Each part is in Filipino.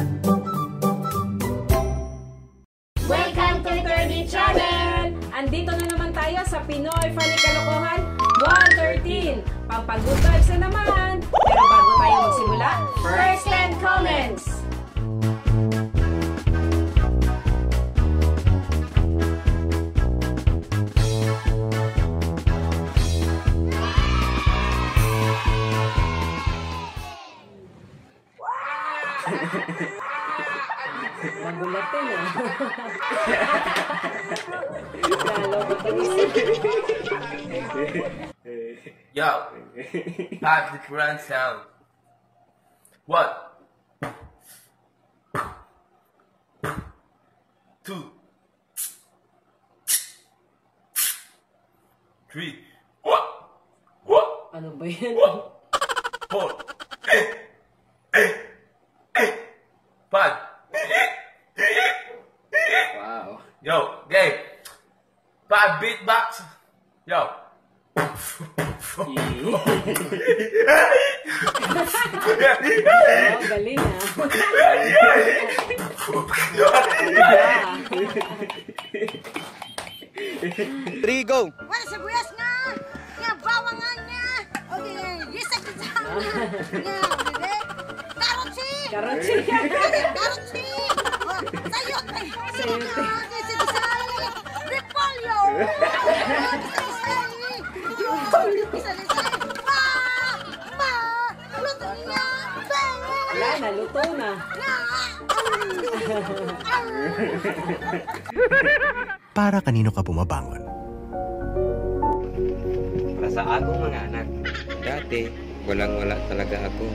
Welcome to 30 Channel! Andito na naman tayo sa Pinoy Funny Kalokohan 113. Pampag-good vibes na naman. Pero bago tayo magsimula, first 10 comments! Magulatin ah. Yo, have the Quran sound. What? 2, 3. What? Ano ba yan? 4, 5. Wow. Yo, game. 5 beatbox. Yo. Oh, galing ah. Three, go! Wala sa buyas nga! Nga, bawang nga nga! Okay, yes, ako dyan! Nga, bebe! Karotsi! Karotsi! Karotsi! Sayot! Sayot! Kisay! Repolyo! Kisay! Ma! Luto niya! Wala na, luto na. Para kanino ka bumabangon? Para sa akong mga anak. Dati, walang-wala talaga ako.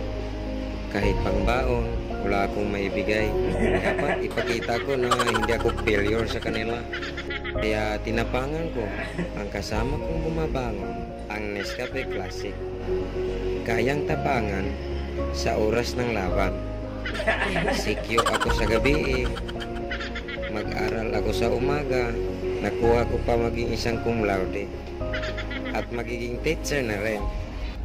Kahit pangbaon, wala akong maibigay. Dapat ipakita ko na hindi ako failure sa kanila. Kaya tinapangan ko ang kasama kong bumabangon, ang Nescafe Classic. Kayang tapangan sa oras ng laban. Sikyo ako sa gabi, mag-aral ako sa umaga, nakuha ko pa maging isang cum laude. At magiging teacher na rin.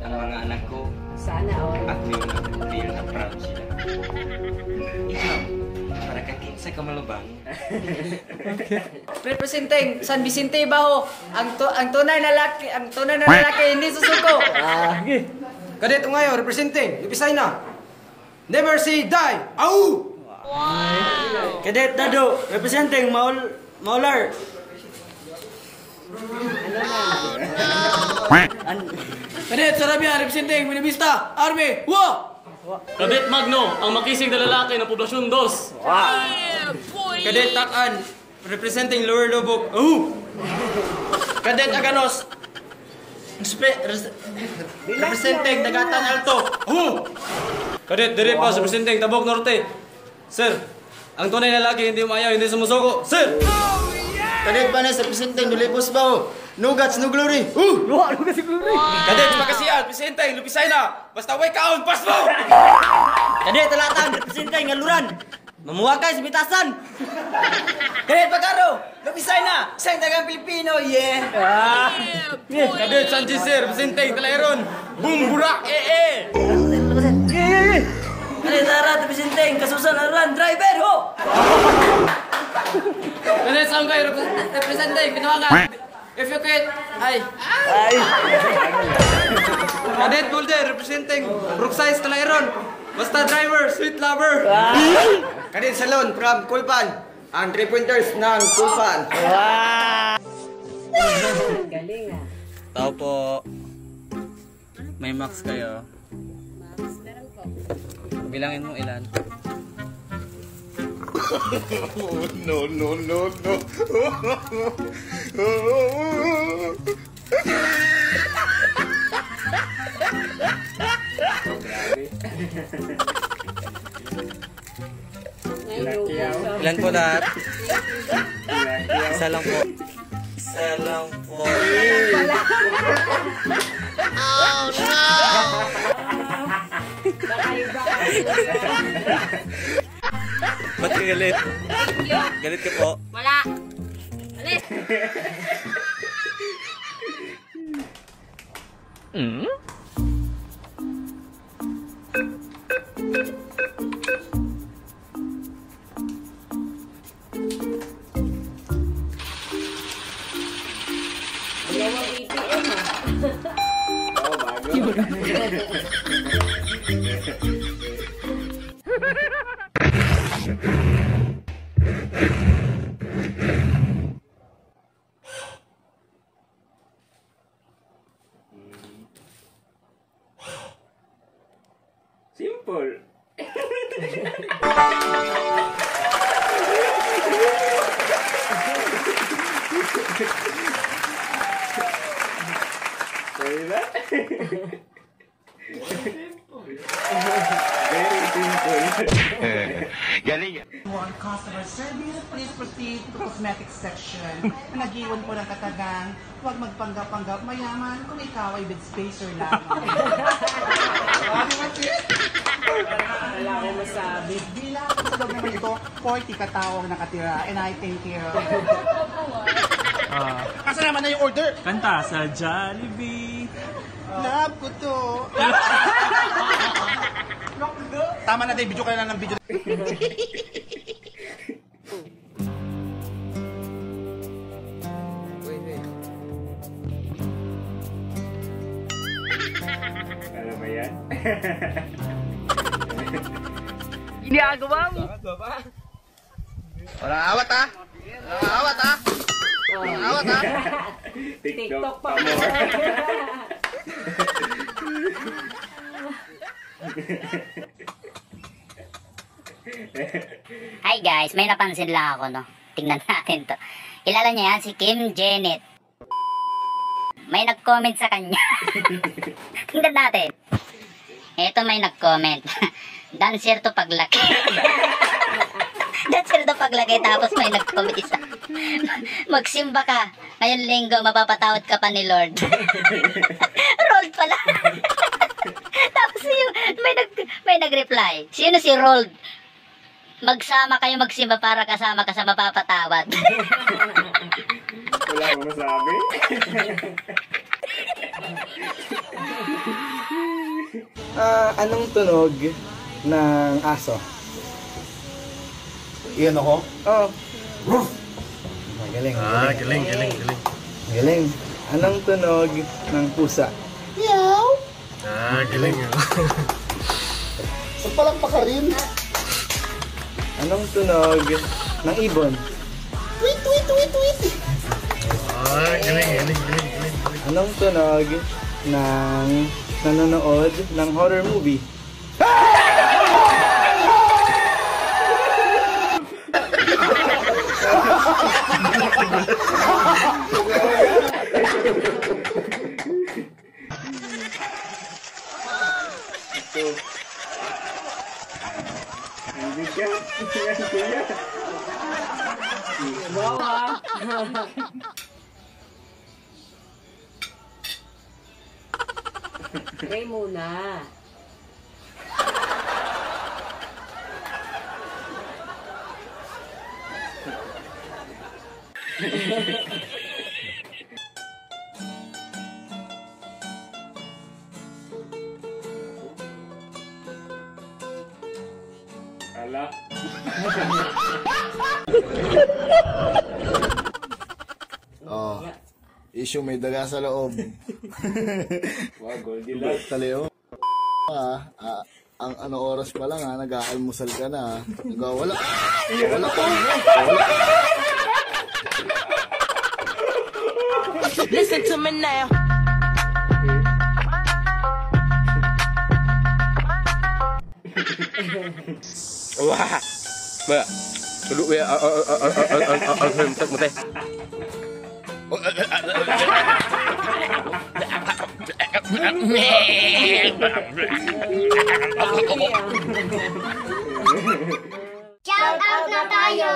Ang mga anak ko, Sana all. at yun ang feel na proud sila. Ikaw, para kakinsa ka malubang. Representing San Vicente Baho, ang tunay na lalaki hindi susuko. Kadet ngayon, representing Lipisay na. Never say die. Au! Cadet Dado, representing Maular. Kadet Sarabia, representing Minibista Army. Wa! Kadet Magno, ang makisig na lalaki ng Poblasyon 2. Kadet Takan, representing Lower Lubog. Au! Kadet Aganos, representing Dagatan Alto. Au! Kadet Diripas, representing Tabok Norte. Sir, ang tunay na lalaki hindi umayaw, hindi sumusuko. Sir! Kadet Banes, representing Dulipos Baho. No guts, no glory. Kadet Pagkasiyan, representing Lupisay na. Basta way kaon, pas mo! Cadet Talatan, representing Ngaluran. Mamuwakay sa bitasan. Cadet Pagaro, Lupisay na. Isang dagang Pilipino, yeah. Kadet Sanchez, representing Talairon. Boom, burak, Cadet Arat, representing Kasusan Aran, driver, ho. Kadet Sangkay, representing Pinawangan. If you quit, ay. Kadet Boulder, representing Brookside Talairon. Basta driver, sweet lover. Kadet Salon from Kulpan. Ang 3 pointers ng Kulpan. Galing ah. Tao po. May max kayo. Max, meron ko. Bilangin mo ilan. No. Ilan po lahat? Isa lang po. Isa lang po. Oh no! Ba't ka galit? Galit ka po? Wala! Alis! Simple. Sorry ba? Very simple. Galing. On customer service, please proceed to cosmetics section. Nag-iwan po ng katagang, huwag magpanggap-panggap mayaman kung ikaw ay with spacer lamang. Wala akong masabi. Bilang sa loob naman ito, 40 katawang nakatira and I take care of. Asa naman na yung order? Kanta sa Jollibee. Love ko to. Tama na, Dave. Video ka na lang ng video. Alam mo yan? Ginagawa mo. Walang awat ha? Walang awat ha? Walang awat ha? TikTok pa. Hi guys, may napansin lang ako, no? Tingnan natin to. Kilala niya yan, si Kim Janet. May nag-comment sa kanya. Tingnan natin. Eto may nag-comment. Dancer to paglaki. Dancer to paglaki, tapos may nag-comment isa. Magsimba ka. Ngayon linggo, mapapatawad ka pa ni Lord. Rold pala. Tapos yung, may nag-reply. Sino si Rold? Magsama kayo magsimba para kasama ka sa mapapatawad. Wala akong masabi. Anong tunog ng aso? Iyan ako? Oo. Galing. Galing. Galing. Anong tunog ng pusa? Meow. Galing. Sa palakpak ka rin. Anong tunog ng ibon? Tweet. Galing. Anong tunog ng nanonood ng horror movie? Wow, ha? Pray muna. Ala. Oh. Issue may daga sa loob. Wow, Goldilocks. Taleo. Ang ano oras pa lang ha, nag-aalmusal ka na ha. Wala. Wala pa. Listen to me now. Wah. Ba. Dulu ya mo teh. Shout out na tayo!